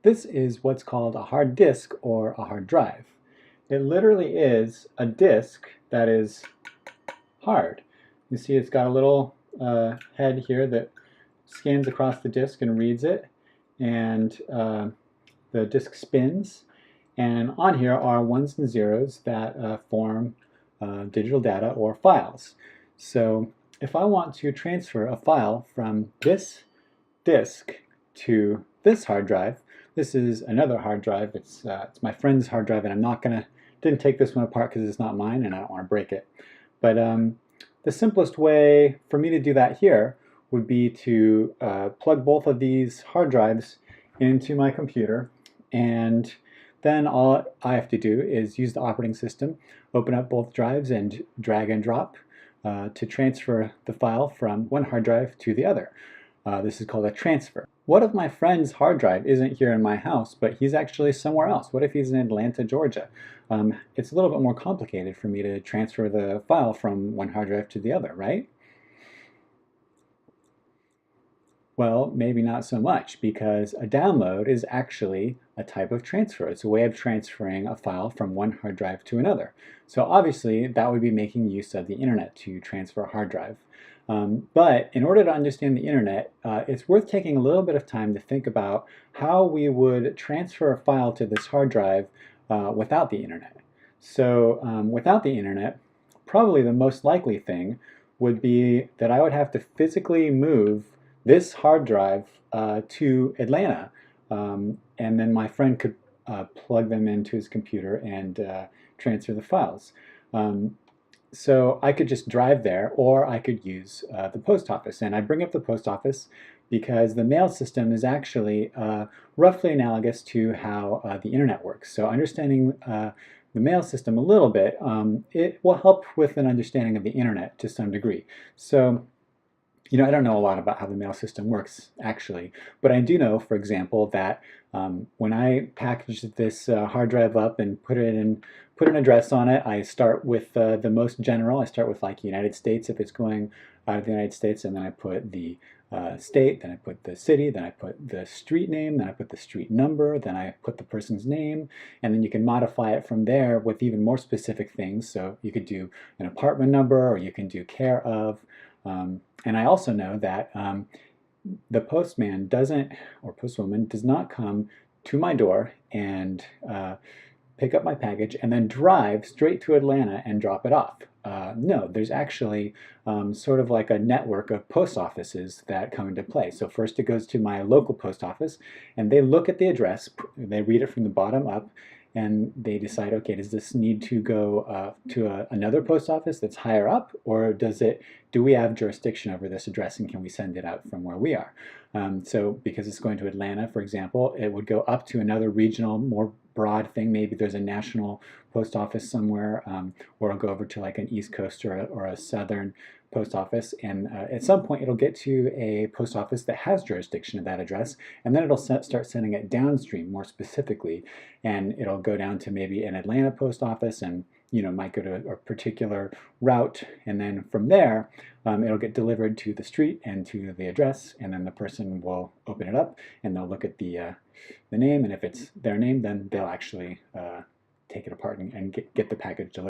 This is what's called a hard disk or a hard drive. It literally is a disk that is hard. You see it's got a little head here that scans across the disk and reads it, and the disk spins, and on here are ones and zeros that form digital data or files. So if I want to transfer a file from this disk to this hard drive, this is another hard drive. It's my friend's hard drive, and didn't take this one apart because it's not mine and I don't want to break it. But the simplest way for me to do that here would be to plug both of these hard drives into my computer, and then all I have to do is use the operating system, open up both drives, and drag and drop to transfer the file from one hard drive to the other. This is called a transfer. What if my friend's hard drive isn't here in my house, but he's actually somewhere else? What if he's in Atlanta, Georgia? It's a little bit more complicated for me to transfer the file from one hard drive to the other, right? Well, maybe not so much, because a download is actually a type of transfer. It's a way of transferring a file from one hard drive to another. So obviously that would be making use of the internet to transfer a hard drive. But in order to understand the internet, it's worth taking a little bit of time to think about how we would transfer a file to this hard drive without the internet. So without the internet, probably the most likely thing would be that I would have to physically move this hard drive to Atlanta, and then my friend could plug them into his computer and transfer the files. So I could just drive there, or I could use the post office. And I bring up the post office because the mail system is actually roughly analogous to how the internet works. So understanding the mail system a little bit, it will help with an understanding of the internet to some degree. So I don't know a lot about how the mail system works, actually, but I do know, for example, that when I package this hard drive up and put an address on it, I start with the most general. I start with like United States if it's going out of the United States, and then I put the state, then I put the city, then I put the street name, then I put the street number, then I put the person's name, and then you can modify it from there with even more specific things. So you could do an apartment number, or you can do care of. And I also know that the postman doesn't, or postwoman does not come to my door and pick up my package and then drive straight to Atlanta and drop it off. No, there's actually sort of like a network of post offices that come into play. So first it goes to my local post office, and they look at the address, they read it from the bottom up, and they decide, okay, does this need to go to another post office that's higher up, or do we have jurisdiction over this address, and can we send it out from where we are? So because it's going to Atlanta, for example, it would go up to another regional, more broad thing. Maybe there's a national post office somewhere, or it'll go over to like an East Coast or a Southern post office, and at some point it'll get to a post office that has jurisdiction of that address, and then it'll start sending it downstream more specifically, and it'll go down to maybe an Atlanta post office, and might go to a particular route, and then from there it'll get delivered to the street and to the address, and then the person will open it up and they'll look at the name, and if it's their name, then they'll actually take it apart and get the package delivered.